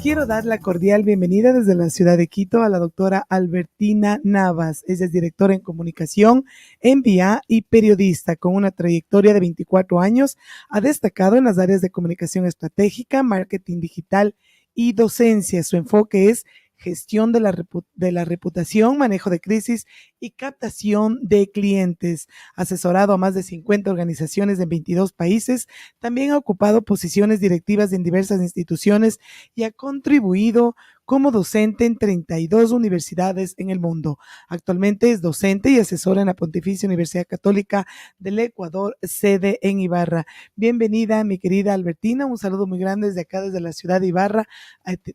Quiero dar la cordial bienvenida desde la ciudad de Quito a la doctora Albertina Navas. Ella es directora en comunicación, MBA y periodista con una trayectoria de 24 años. Ha destacado en las áreas de comunicación estratégica, marketing digital y docencia. Su enfoque es gestión de la reputación, manejo de crisis y captación de clientes. Asesorado a más de 50 organizaciones en 22 países, también ha ocupado posiciones directivas en diversas instituciones y ha contribuido como docente en 32 universidades en el mundo. Actualmente es docente y asesora en la Pontificia Universidad Católica del Ecuador, sede en Ibarra. Bienvenida, mi querida Albertina, un saludo muy grande desde acá, desde la ciudad de Ibarra.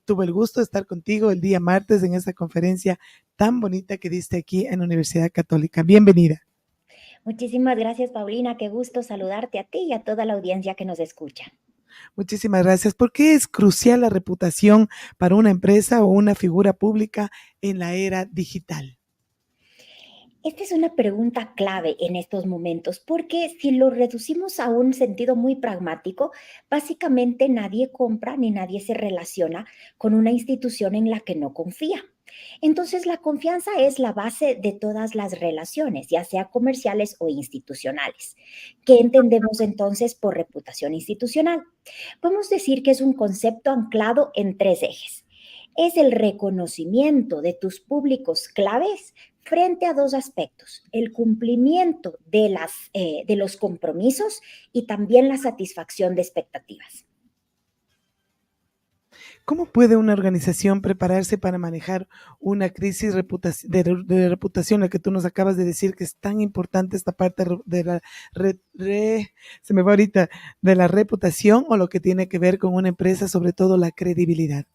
Tuve el gusto de estar contigo el día martes en esta conferencia tan bonita que diste aquí en la Universidad Católica. Bienvenida. Muchísimas gracias, Paulina. Qué gusto saludarte a ti y a toda la audiencia que nos escucha. Muchísimas gracias. ¿Por qué es crucial la reputación para una empresa o una figura pública en la era digital? Esta es una pregunta clave en estos momentos, porque si lo reducimos a un sentido muy pragmático, básicamente nadie compra ni nadie se relaciona con una institución en la que no confía. Entonces, la confianza es la base de todas las relaciones, ya sea comerciales o institucionales. ¿Qué entendemos entonces por reputación institucional? Podemos decir que es un concepto anclado en tres ejes. Es el reconocimiento de tus públicos claves frente a dos aspectos: el cumplimiento de los compromisos y también la satisfacción de expectativas. ¿Cómo puede una organización prepararse para manejar una crisis de reputación, la que tú nos acabas de decir que es tan importante esta parte de la se me va ahorita, de la reputación o lo que tiene que ver con una empresa, sobre todo la credibilidad?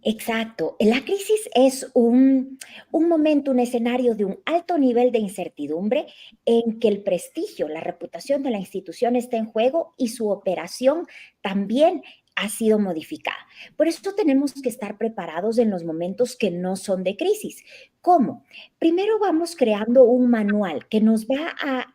Exacto. La crisis es un momento, un escenario de un alto nivel de incertidumbre en que el prestigio, la reputación de la institución está en juego y su operación también ha sido modificada. Por eso tenemos que estar preparados en los momentos que no son de crisis. ¿Cómo? Primero vamos creando un manual que nos va a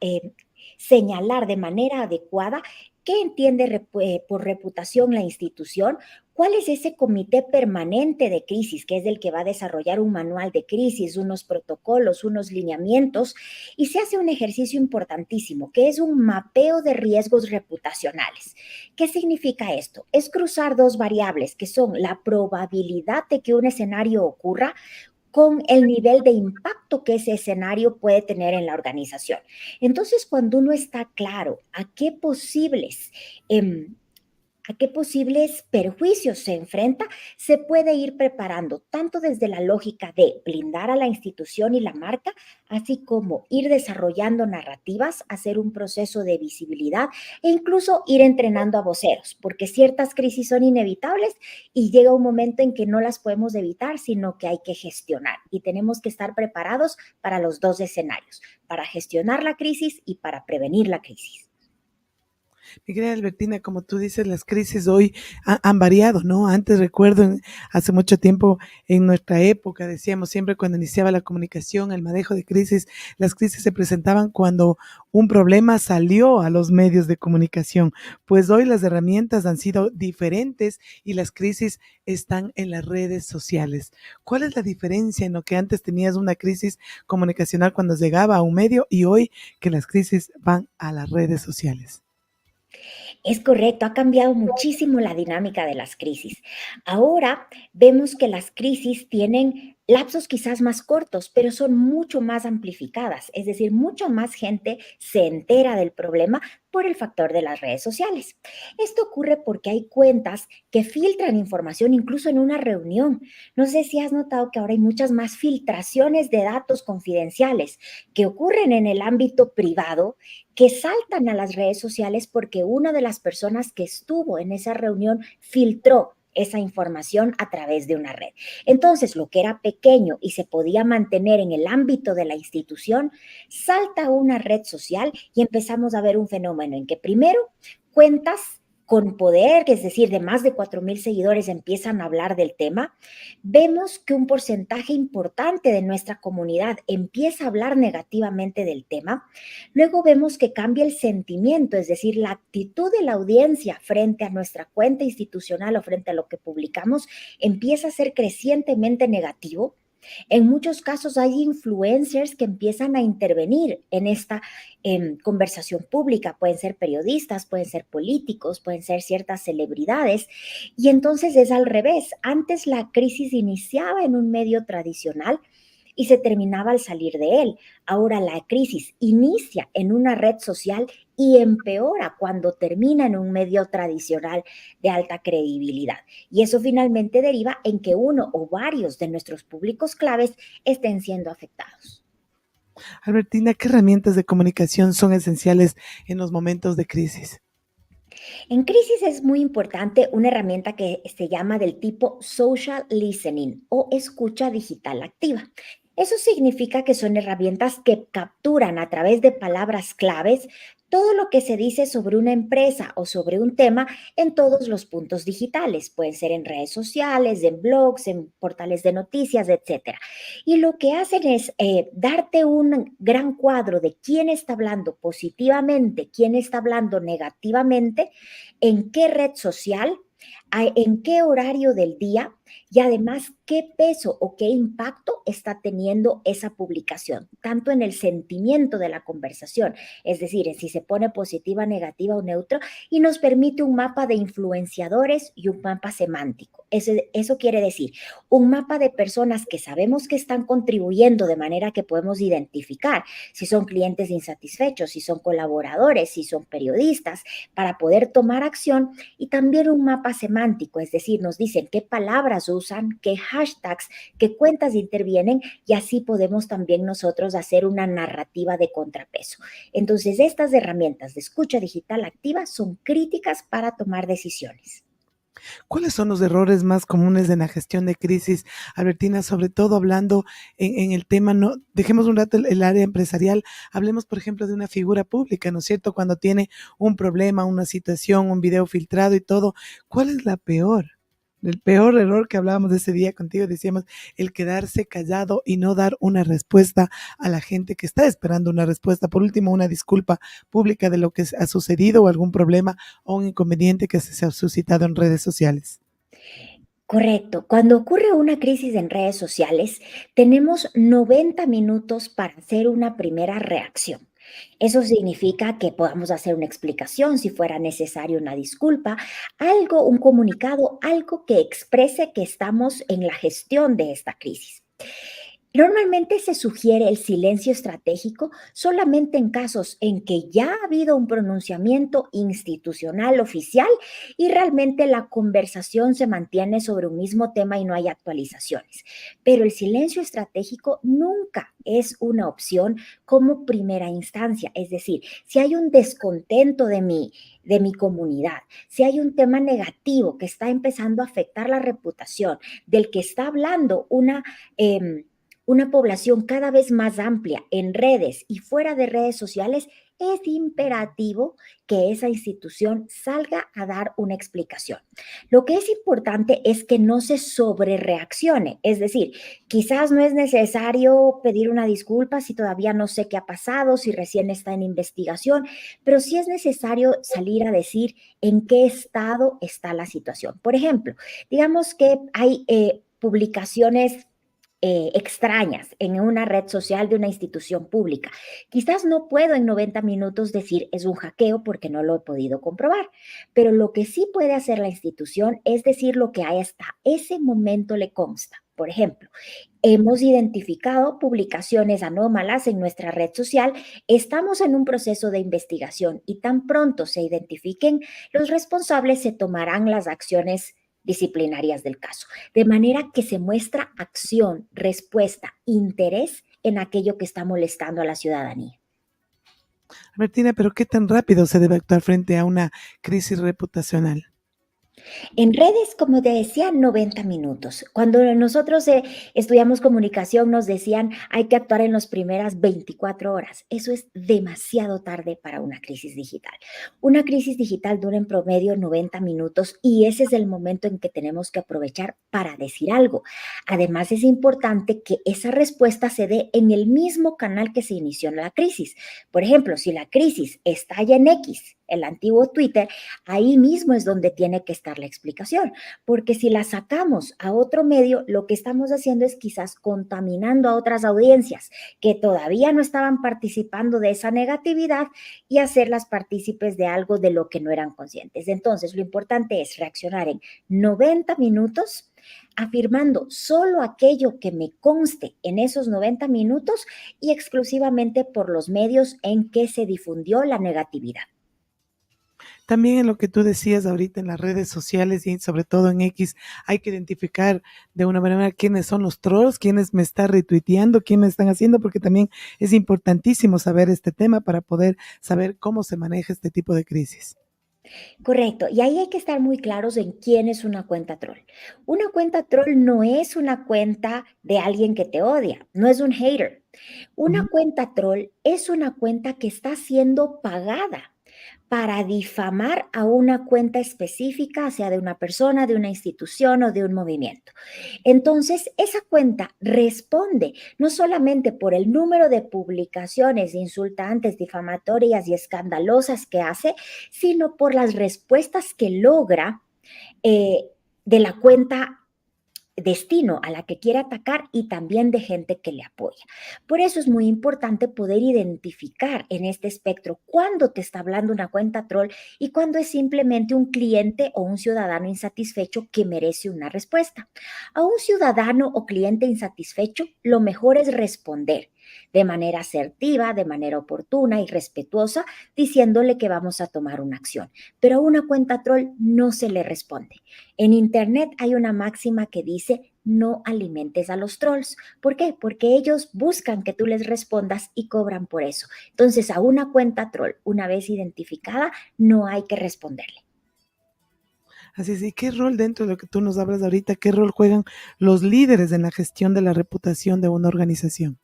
señalar de manera adecuada qué entiende por reputación la institución. ¿Cuál es ese comité permanente de crisis, que es el que va a desarrollar un manual de crisis, unos protocolos, unos lineamientos? Y se hace un ejercicio importantísimo, que es un mapeo de riesgos reputacionales. ¿Qué significa esto? Es cruzar dos variables, que son la probabilidad de que un escenario ocurra con el nivel de impacto que ese escenario puede tener en la organización. Entonces, cuando uno está claro a qué posibles perjuicios se enfrenta, se puede ir preparando tanto desde la lógica de blindar a la institución y la marca, así como ir desarrollando narrativas, hacer un proceso de visibilidad e incluso ir entrenando a voceros, porque ciertas crisis son inevitables y llega un momento en que no las podemos evitar, sino que hay que gestionar y tenemos que estar preparados para los dos escenarios, para gestionar la crisis y para prevenir la crisis. Mi querida Albertina, como tú dices, las crisis hoy han variado, ¿no? Antes recuerdo, hace mucho tiempo, en nuestra época, decíamos siempre cuando iniciaba la comunicación, el manejo de crisis, las crisis se presentaban cuando un problema salió a los medios de comunicación. Pues hoy las herramientas han sido diferentes y las crisis están en las redes sociales. ¿Cuál es la diferencia en lo que antes tenías una crisis comunicacional cuando llegaba a un medio y hoy que las crisis van a las redes sociales? Es correcto, ha cambiado muchísimo la dinámica de las crisis. Ahora vemos que las crisis tienen lapsos quizás más cortos, pero son mucho más amplificadas, es decir, mucho más gente se entera del problema por el factor de las redes sociales. Esto ocurre porque hay cuentas que filtran información incluso en una reunión. No sé si has notado que ahora hay muchas más filtraciones de datos confidenciales que ocurren en el ámbito privado, que saltan a las redes sociales porque una de las personas que estuvo en esa reunión filtró esa información a través de una red. Entonces, lo que era pequeño y se podía mantener en el ámbito de la institución, salta a una red social y empezamos a ver un fenómeno en que primero cuentas con poder, es decir, de más de 4,000 seguidores empiezan a hablar del tema, vemos que un porcentaje importante de nuestra comunidad empieza a hablar negativamente del tema. Luego vemos que cambia el sentimiento, es decir, la actitud de la audiencia frente a nuestra cuenta institucional o frente a lo que publicamos empieza a ser crecientemente negativo. En muchos casos hay influencers que empiezan a intervenir en esta conversación pública. Pueden ser periodistas, pueden ser políticos, pueden ser ciertas celebridades. Y entonces es al revés. Antes la crisis iniciaba en un medio tradicional y se terminaba al salir de él. Ahora la crisis inicia en una red social y empeora cuando termina en un medio tradicional de alta credibilidad. Y eso finalmente deriva en que uno o varios de nuestros públicos claves estén siendo afectados. Albertina, ¿qué herramientas de comunicación son esenciales en los momentos de crisis? En crisis es muy importante una herramienta que se llama del tipo social listening o escucha digital activa. Eso significa que son herramientas que capturan a través de palabras claves todo lo que se dice sobre una empresa o sobre un tema en todos los puntos digitales. Pueden ser en redes sociales, en blogs, en portales de noticias, etcétera. Y lo que hacen es darte un gran cuadro de quién está hablando positivamente, quién está hablando negativamente, en qué red social, en qué horario del día y además qué peso o qué impacto está teniendo esa publicación, tanto en el sentimiento de la conversación, es decir, en si se pone positiva, negativa o neutro, y nos permite un mapa de influenciadores y un mapa semántico. Eso quiere decir un mapa de personas que sabemos que están contribuyendo de manera que podemos identificar si son clientes insatisfechos, si son colaboradores, si son periodistas, para poder tomar acción, y también un mapa semántico, es decir, nos dicen qué palabras usan, qué hashtags, qué cuentas intervienen, y así podemos también nosotros hacer una narrativa de contrapeso. Entonces, estas herramientas de escucha digital activa son críticas para tomar decisiones. ¿Cuáles son los errores más comunes en la gestión de crisis, Albertina? Sobre todo hablando en el tema, no dejemos un rato el área empresarial, hablemos, por ejemplo, de una figura pública, ¿no es cierto? Cuando tiene un problema, una situación, un video filtrado y todo, ¿cuál es la peor? El peor error que hablábamos de ese día contigo, decíamos, el quedarse callado y no dar una respuesta a la gente que está esperando una respuesta. Por último, una disculpa pública de lo que ha sucedido o algún problema o un inconveniente que se ha suscitado en redes sociales. Correcto. Cuando ocurre una crisis en redes sociales, tenemos 90 minutos para hacer una primera reacción. Eso significa que podamos hacer una explicación, si fuera necesario una disculpa, algo, un comunicado, algo que exprese que estamos en la gestión de esta crisis. Normalmente se sugiere el silencio estratégico solamente en casos en que ya ha habido un pronunciamiento institucional oficial y realmente la conversación se mantiene sobre un mismo tema y no hay actualizaciones. Pero el silencio estratégico nunca es una opción como primera instancia. Es decir, si hay un descontento de mi comunidad, si hay un tema negativo que está empezando a afectar la reputación del que está hablando una población cada vez más amplia en redes y fuera de redes sociales, es imperativo que esa institución salga a dar una explicación. Lo que es importante es que no se sobrereaccione, es decir, quizás no es necesario pedir una disculpa si todavía no sé qué ha pasado, si recién está en investigación, pero sí es necesario salir a decir en qué estado está la situación. Por ejemplo, digamos que hay publicaciones extrañas en una red social de una institución pública. Quizás no puedo en 90 minutos decir es un hackeo porque no lo he podido comprobar, pero lo que sí puede hacer la institución es decir lo que hasta ese momento le consta. Por ejemplo, hemos identificado publicaciones anómalas en nuestra red social, estamos en un proceso de investigación y tan pronto se identifiquen los responsables se tomarán las acciones disciplinarias del caso. De manera que se muestra acción, respuesta, interés en aquello que está molestando a la ciudadanía. Albertina, pero ¿qué tan rápido se debe actuar frente a una crisis reputacional? En redes, como te decía, 90 minutos. Cuando nosotros estudiamos comunicación, nos decían hay que actuar en las primeras 24 horas. Eso es demasiado tarde para una crisis digital. Una crisis digital dura en promedio 90 minutos y ese es el momento en que tenemos que aprovechar para decir algo. Además, es importante que esa respuesta se dé en el mismo canal que se inició en la crisis. Por ejemplo, si la crisis estalla en X, el antiguo Twitter, ahí mismo es donde tiene que estar la explicación, porque si la sacamos a otro medio, lo que estamos haciendo es quizás contaminando a otras audiencias que todavía no estaban participando de esa negatividad y hacerlas partícipes de algo de lo que no eran conscientes. Entonces, lo importante es reaccionar en 90 minutos afirmando solo aquello que me conste en esos 90 minutos y exclusivamente por los medios en que se difundió la negatividad. También en lo que tú decías ahorita en las redes sociales y sobre todo en X, hay que identificar de una manera quiénes son los trolls, quiénes me están retuiteando, quiénes están haciendo, porque también es importantísimo saber este tema para poder saber cómo se maneja este tipo de crisis. Correcto, y ahí hay que estar muy claros en quién es una cuenta troll. Una cuenta troll no es una cuenta de alguien que te odia, no es un hater. Una Ujú. cuenta troll es una cuenta que está siendo pagada para difamar a una cuenta específica, sea de una persona, de una institución o de un movimiento. Entonces, esa cuenta responde no solamente por el número de publicaciones insultantes, difamatorias y escandalosas que hace, sino por las respuestas que logra eh, de la cuenta destino a la que quiere atacar y también de gente que le apoya. Por eso es muy importante poder identificar en este espectro cuándo te está hablando una cuenta troll y cuándo es simplemente un cliente o un ciudadano insatisfecho que merece una respuesta. A un ciudadano o cliente insatisfecho, lo mejor es responder de manera asertiva, de manera oportuna y respetuosa, diciéndole que vamos a tomar una acción. Pero a una cuenta troll no se le responde. En Internet hay una máxima que dice, no alimentes a los trolls. ¿Por qué? Porque ellos buscan que tú les respondas y cobran por eso. Entonces, a una cuenta troll, una vez identificada, no hay que responderle. Así es, ¿y qué rol dentro de lo que tú nos hablas ahorita, qué rol juegan los líderes en la gestión de la reputación de una organización?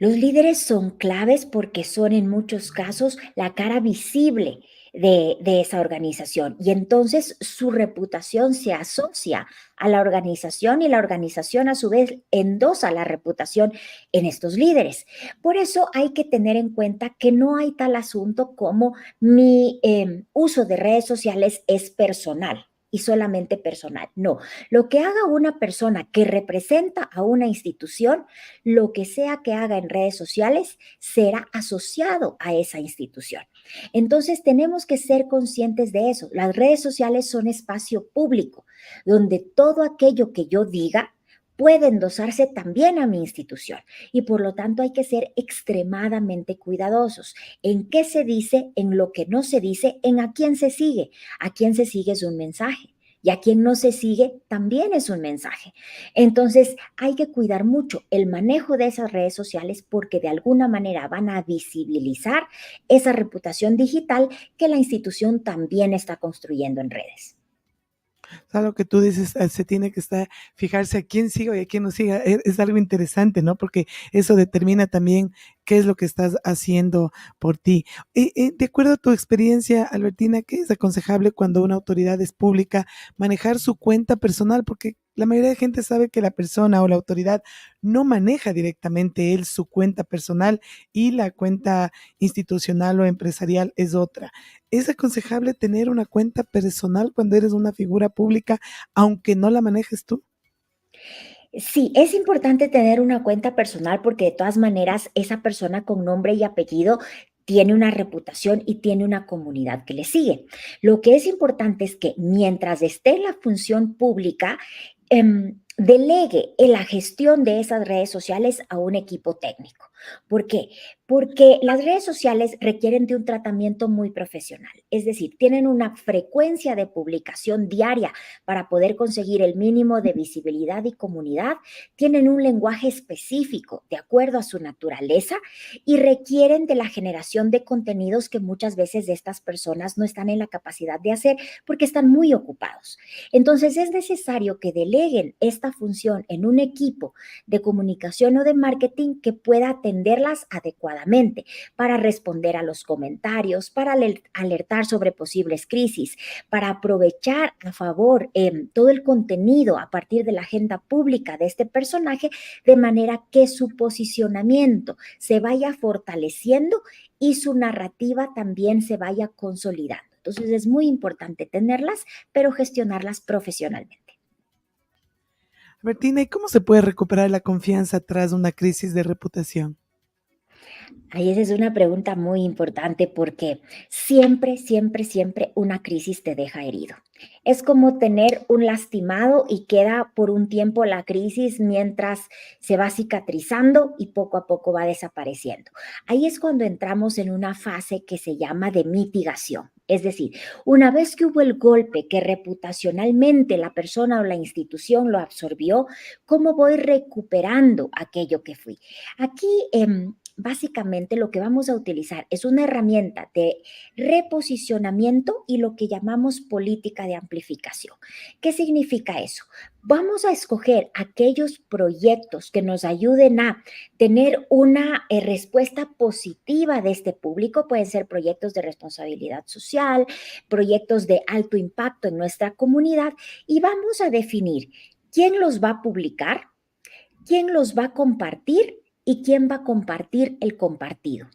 Los líderes son claves porque son en muchos casos la cara visible de esa organización y entonces su reputación se asocia a la organización y la organización a su vez endosa la reputación en estos líderes. Por eso hay que tener en cuenta que no hay tal asunto como mi uso de redes sociales es personal y solamente personal. No, lo que haga una persona que representa a una institución, lo que sea que haga en redes sociales será asociado a esa institución. Entonces tenemos que ser conscientes de eso. Las redes sociales son espacio público, donde todo aquello que yo diga puede endosarse también a mi institución y por lo tanto hay que ser extremadamente cuidadosos en qué se dice, en lo que no se dice, en a quién se sigue. A quién se sigue es un mensaje y a quien no se sigue también es un mensaje. Entonces, hay que cuidar mucho el manejo de esas redes sociales porque de alguna manera van a visibilizar esa reputación digital que la institución también está construyendo en redes. O sea, lo que tú dices, se tiene que estar, fijarse a quién sigo y a quién no siga, es algo interesante, ¿no? Porque eso determina también qué es lo que estás haciendo por ti. De acuerdo a tu experiencia, Albertina, ¿qué es aconsejable cuando una autoridad es pública manejar su cuenta personal? Porque la mayoría de gente sabe que la persona o la autoridad no maneja directamente él su cuenta personal y la cuenta institucional o empresarial es otra. ¿Es aconsejable tener una cuenta personal cuando eres una figura pública, aunque no la manejes tú? Sí, es importante tener una cuenta personal porque de todas maneras esa persona con nombre y apellido tiene una reputación y tiene una comunidad que le sigue. Lo que es importante es que mientras esté en la función pública, delegue en la gestión de esas redes sociales a un equipo técnico. ¿Por qué? Porque las redes sociales requieren de un tratamiento muy profesional, es decir, tienen una frecuencia de publicación diaria para poder conseguir el mínimo de visibilidad y comunidad, tienen un lenguaje específico de acuerdo a su naturaleza y requieren de la generación de contenidos que muchas veces estas personas no están en la capacidad de hacer porque están muy ocupados. Entonces es necesario que deleguen esta función en un equipo de comunicación o de marketing que pueda atenderlas adecuadamente para responder a los comentarios, para alertar sobre posibles crisis, para aprovechar a favor todo el contenido a partir de la agenda pública de este personaje, de manera que su posicionamiento se vaya fortaleciendo y su narrativa también se vaya consolidando. Entonces es muy importante tenerlas, pero gestionarlas profesionalmente. Bertina, ¿y cómo se puede recuperar la confianza tras una crisis de reputación? Ahí esa es una pregunta muy importante porque siempre, siempre, siempre una crisis te deja herido. Es como tener un lastimado y queda por un tiempo la crisis mientras se va cicatrizando y poco a poco va desapareciendo. Ahí es cuando entramos en una fase que se llama de mitigación. Es decir, una vez que hubo el golpe que reputacionalmente la persona o la institución lo absorbió, ¿cómo voy recuperando aquello que fui? Aquí básicamente lo que vamos a utilizar es una herramienta de reposicionamiento y lo que llamamos política de amplificación. ¿Qué significa eso? Vamos a escoger aquellos proyectos que nos ayuden a tener una respuesta positiva de este público. Pueden ser proyectos de responsabilidad social, proyectos de alto impacto en nuestra comunidad y vamos a definir quién los va a publicar, quién los va a compartir y quién va a compartir el compartido.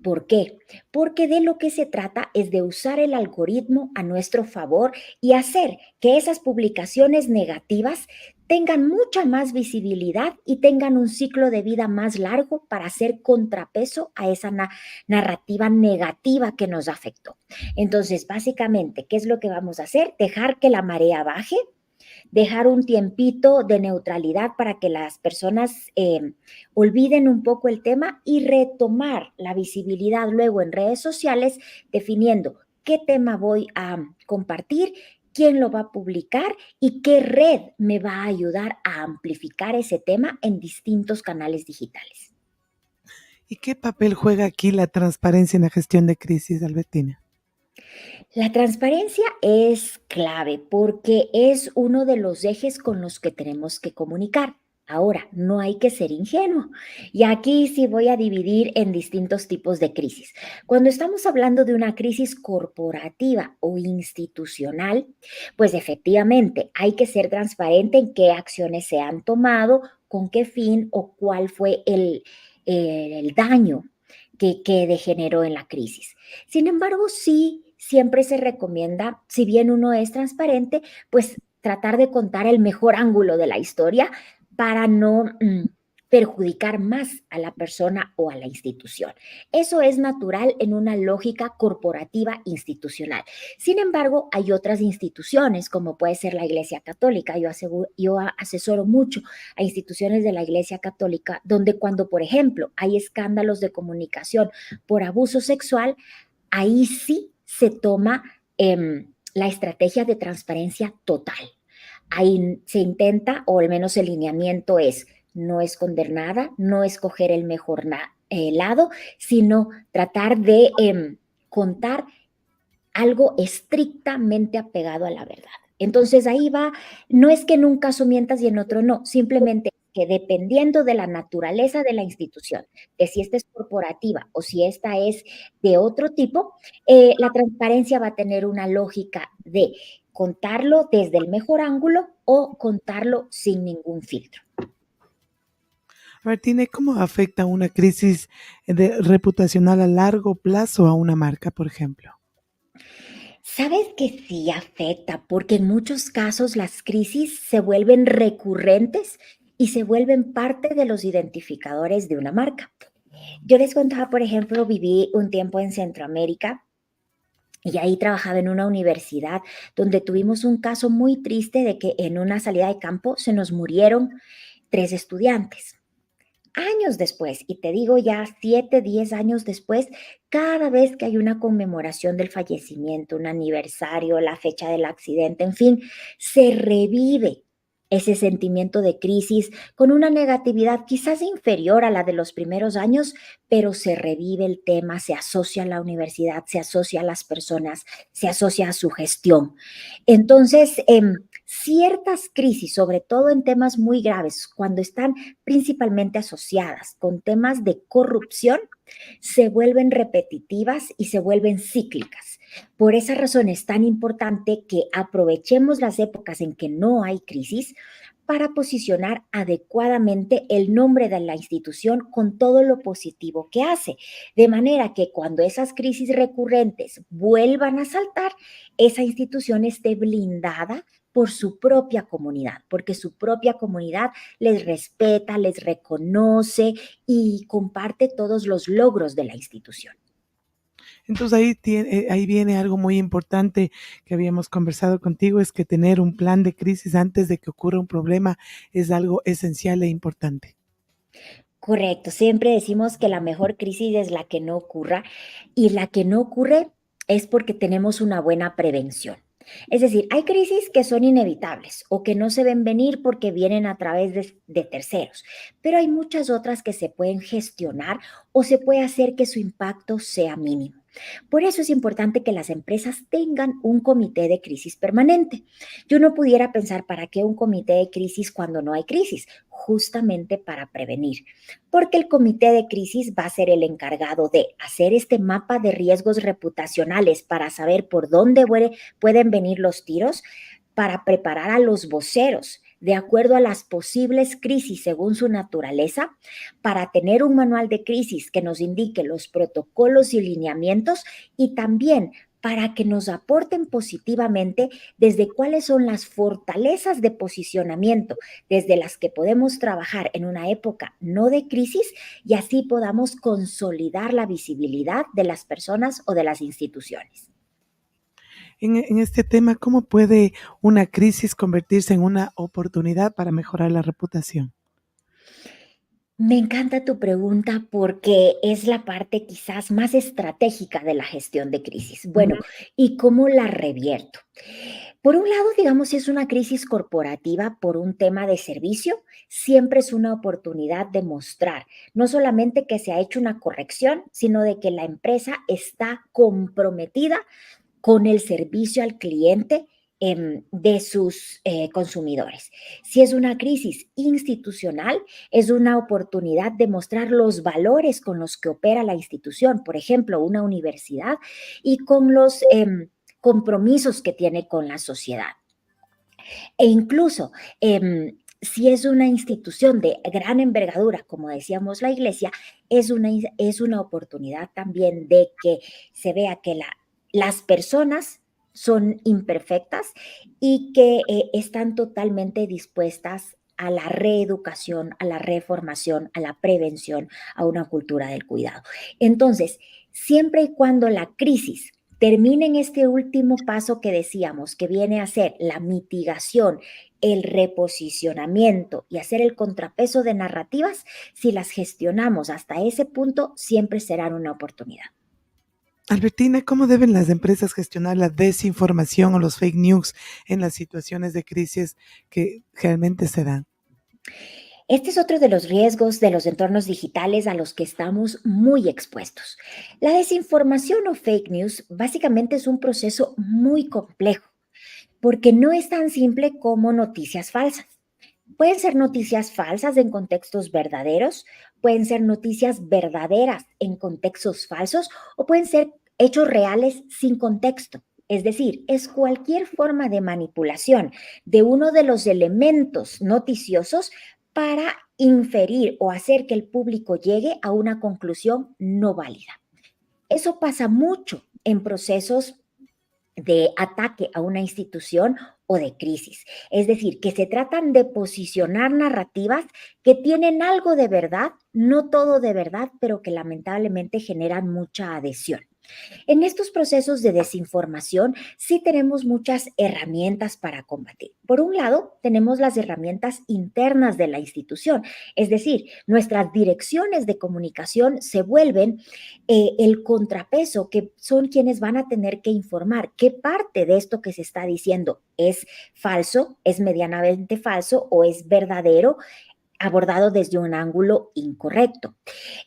¿Por qué? Porque de lo que se trata es de usar el algoritmo a nuestro favor y hacer que esas publicaciones negativas tengan mucha más visibilidad y tengan un ciclo de vida más largo para hacer contrapeso a esa narrativa negativa que nos afectó. Entonces, básicamente, ¿qué es lo que vamos a hacer? Dejar que la marea baje, dejar un tiempito de neutralidad para que las personas olviden un poco el tema y retomar la visibilidad luego en redes sociales definiendo qué tema voy a compartir, quién lo va a publicar y qué red me va a ayudar a amplificar ese tema en distintos canales digitales. ¿Y qué papel juega aquí la transparencia en la gestión de crisis, Albertina? La transparencia es clave porque es uno de los ejes con los que tenemos que comunicar. Ahora, no hay que ser ingenuo. Y aquí sí voy a dividir en distintos tipos de crisis. Cuando estamos hablando de una crisis corporativa o institucional, pues efectivamente hay que ser transparente en qué acciones se han tomado, con qué fin o cuál fue el daño que degeneró en la crisis. Sin embargo, sí, siempre se recomienda, si bien uno es transparente, pues tratar de contar el mejor ángulo de la historia para no perjudicar más a la persona o a la institución. Eso es natural en una lógica corporativa institucional. Sin embargo, hay otras instituciones, como puede ser la Iglesia Católica. Yo asesoro mucho a instituciones de la Iglesia Católica, donde cuando, por ejemplo, hay escándalos de comunicación por abuso sexual, ahí sí se toma la estrategia de transparencia total. Ahí se intenta, o al menos el lineamiento es, no esconder nada, no escoger el mejor lado, sino tratar de contar algo estrictamente apegado a la verdad. Entonces ahí va, no es que en un caso mientas y en otro no, simplemente que dependiendo de la naturaleza de la institución, de si esta es corporativa o si esta es de otro tipo, la transparencia va a tener una lógica de contarlo desde el mejor ángulo o contarlo sin ningún filtro. Martínez, ¿cómo afecta una crisis reputacional a largo plazo a una marca, por ejemplo? Sabes que sí afecta, porque en muchos casos las crisis se vuelven recurrentes y se vuelven parte de los identificadores de una marca. Yo les contaba, por ejemplo, viví un tiempo en Centroamérica y ahí trabajaba en una universidad donde tuvimos un caso muy triste de que en una salida de campo se nos murieron 3 estudiantes. años después, y te digo ya 7, 10 años después, cada vez que hay una conmemoración del fallecimiento, un aniversario, la fecha del accidente, en fin, se revive ese sentimiento de crisis con una negatividad quizás inferior a la de los primeros años, pero se revive el tema, se asocia a la universidad, se asocia a las personas, se asocia a su gestión. Entonces, ciertas crisis, sobre todo en temas muy graves, cuando están principalmente asociadas con temas de corrupción, se vuelven repetitivas y se vuelven cíclicas. Por esa razón es tan importante que aprovechemos las épocas en que no hay crisis para posicionar adecuadamente el nombre de la institución con todo lo positivo que hace, de manera que cuando esas crisis recurrentes vuelvan a saltar, esa institución esté blindada por su propia comunidad, porque su propia comunidad les respeta, les reconoce y comparte todos los logros de la institución. Entonces ahí viene algo muy importante que habíamos conversado contigo, es que tener un plan de crisis antes de que ocurra un problema es algo esencial e importante. Correcto, siempre decimos que la mejor crisis es la que no ocurra y la que no ocurre es porque tenemos una buena prevención. Es decir, hay crisis que son inevitables o que no se ven venir porque vienen a través de terceros, pero hay muchas otras que se pueden gestionar o se puede hacer que su impacto sea mínimo. Por eso es importante que las empresas tengan un comité de crisis permanente. Yo no pudiera pensar para qué un comité de crisis cuando no hay crisis, justamente para prevenir, porque el comité de crisis va a ser el encargado de hacer este mapa de riesgos reputacionales para saber por dónde pueden venir los tiros, para preparar a los voceros de acuerdo a las posibles crisis según su naturaleza, para tener un manual de crisis que nos indique los protocolos y lineamientos y también para que nos aporten positivamente desde cuáles son las fortalezas de posicionamiento desde las que podemos trabajar en una época no de crisis y así podamos consolidar la visibilidad de las personas o de las instituciones. En este tema, ¿cómo puede una crisis convertirse en una oportunidad para mejorar la reputación? Me encanta tu pregunta porque es la parte quizás más estratégica de la gestión de crisis. Bueno, ¿y cómo la revierto? Por un lado, digamos, si es una crisis corporativa por un tema de servicio, siempre es una oportunidad de mostrar no solamente que se ha hecho una corrección, sino de que la empresa está comprometida con el servicio al cliente de sus consumidores. Si es una crisis institucional, es una oportunidad de mostrar los valores con los que opera la institución, por ejemplo, una universidad, y con los compromisos que tiene con la sociedad. E incluso si es una institución de gran envergadura, como decíamos la iglesia, es una oportunidad también de que se vea que las personas son imperfectas y que están totalmente dispuestas a la reeducación, a la reformación, a la prevención, a una cultura del cuidado. Entonces, siempre y cuando la crisis termine en este último paso que decíamos, que viene a ser la mitigación, el reposicionamiento y hacer el contrapeso de narrativas, si las gestionamos hasta ese punto, siempre serán una oportunidad. Albertina, ¿cómo deben las empresas gestionar la desinformación o los fake news en las situaciones de crisis que realmente se dan? Este es otro de los riesgos de los entornos digitales a los que estamos muy expuestos. La desinformación o fake news básicamente es un proceso muy complejo porque no es tan simple como noticias falsas. Pueden ser noticias falsas en contextos verdaderos, pueden ser noticias verdaderas en contextos falsos o pueden ser hechos reales sin contexto. Es decir, es cualquier forma de manipulación de uno de los elementos noticiosos para inferir o hacer que el público llegue a una conclusión no válida. Eso pasa mucho en procesos de ataque a una institución o de crisis. Es decir, que se tratan de posicionar narrativas que tienen algo de verdad, no todo de verdad, pero que lamentablemente generan mucha adhesión. En estos procesos de desinformación sí tenemos muchas herramientas para combatir. Por un lado, tenemos las herramientas internas de la institución, es decir, nuestras direcciones de comunicación se vuelven el contrapeso, que son quienes van a tener que informar qué parte de esto que se está diciendo es falso, es medianamente falso o es verdadero, abordado desde un ángulo incorrecto.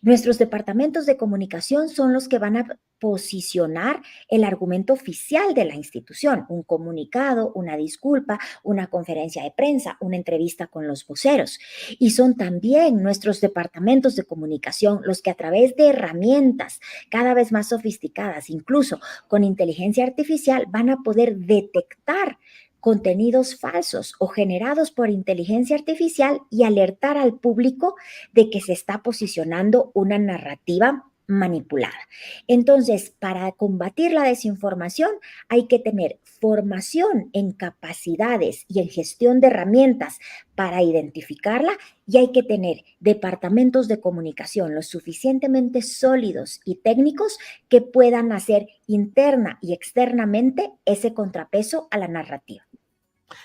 Nuestros departamentos de comunicación son los que van a posicionar el argumento oficial de la institución, un comunicado, una disculpa, una conferencia de prensa, una entrevista con los voceros. Y son también nuestros departamentos de comunicación los que a través de herramientas cada vez más sofisticadas, incluso con inteligencia artificial, van a poder detectar contenidos falsos o generados por inteligencia artificial y alertar al público de que se está posicionando una narrativa manipulada. Entonces, para combatir la desinformación hay que tener formación en capacidades y en gestión de herramientas para identificarla y hay que tener departamentos de comunicación lo suficientemente sólidos y técnicos que puedan hacer interna y externamente ese contrapeso a la narrativa.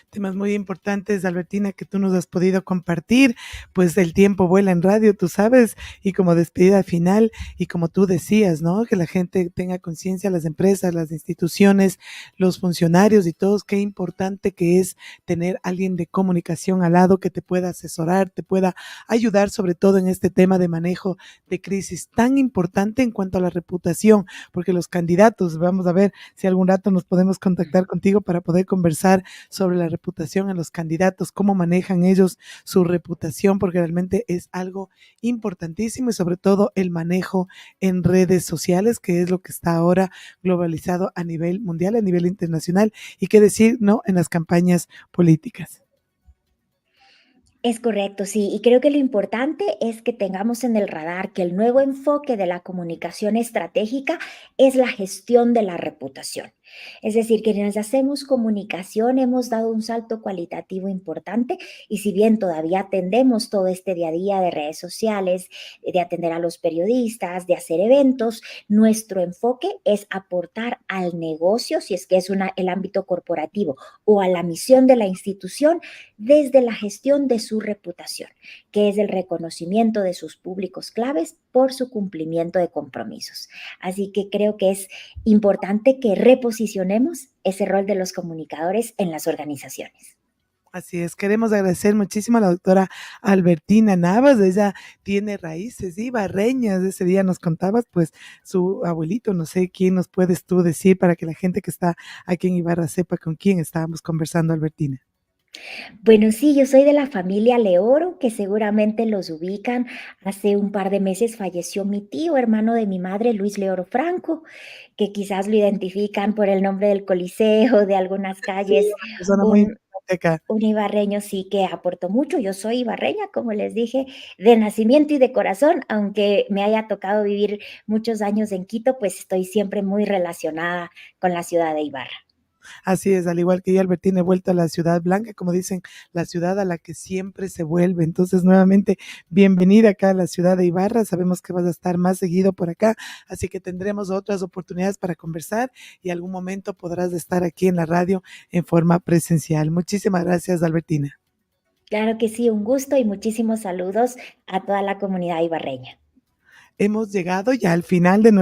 Temas muy importantes, Albertina, que tú nos has podido compartir, pues el tiempo vuela en radio, tú sabes, y como despedida final, y como tú decías, ¿no? Que la gente tenga conciencia, las empresas, las instituciones, los funcionarios y todos, qué importante que es tener alguien de comunicación al lado que te pueda asesorar, te pueda ayudar, sobre todo en este tema de manejo de crisis tan importante en cuanto a la reputación, porque los candidatos, vamos a ver si algún rato nos podemos contactar contigo para poder conversar sobre la reputación en los candidatos, cómo manejan ellos su reputación, porque realmente es algo importantísimo y sobre todo el manejo en redes sociales, que es lo que está ahora globalizado a nivel mundial, a nivel internacional, y qué decir, ¿no? En las campañas políticas. Es correcto, sí, y creo que lo importante es que tengamos en el radar que el nuevo enfoque de la comunicación estratégica es la gestión de la reputación. Es decir, que quienes hacemos comunicación hemos dado un salto cualitativo importante y si bien todavía atendemos todo este día a día de redes sociales, de atender a los periodistas, de hacer eventos, nuestro enfoque es aportar al negocio, si es que es el ámbito corporativo, o a la misión de la institución desde la gestión de su reputación, que es el reconocimiento de sus públicos claves por su cumplimiento de compromisos. Así que creo que es importante que reposicionemos ese rol de los comunicadores en las organizaciones. Así es, queremos agradecer muchísimo a la doctora Albertina Navas, ella tiene raíces ibarreñas, ese día nos contabas, pues su abuelito, no sé quién nos puedes tú decir para que la gente que está aquí en Ibarra sepa con quién estábamos conversando, Albertina. Bueno, sí, yo soy de la familia Leoro, que seguramente los ubican. Hace un par de meses falleció mi tío, hermano de mi madre, Luis Leoro Franco, que quizás lo identifican por el nombre del Coliseo, de algunas Sí, calles, una persona muy un, importante acá. un ibarreño sí que aportó mucho. Yo soy ibarreña, como les dije, de nacimiento y de corazón, aunque me haya tocado vivir muchos años en Quito, pues estoy siempre muy relacionada con la ciudad de Ibarra. Así es, al igual que yo, Albertina, he vuelto a la ciudad blanca, como dicen, la ciudad a la que siempre se vuelve. Entonces, nuevamente, bienvenida acá a la ciudad de Ibarra. Sabemos que vas a estar más seguido por acá, así que tendremos otras oportunidades para conversar y algún momento podrás estar aquí en la radio en forma presencial. Muchísimas gracias, Albertina. Claro que sí, un gusto y muchísimos saludos a toda la comunidad ibarreña. Hemos llegado ya al final de nuestro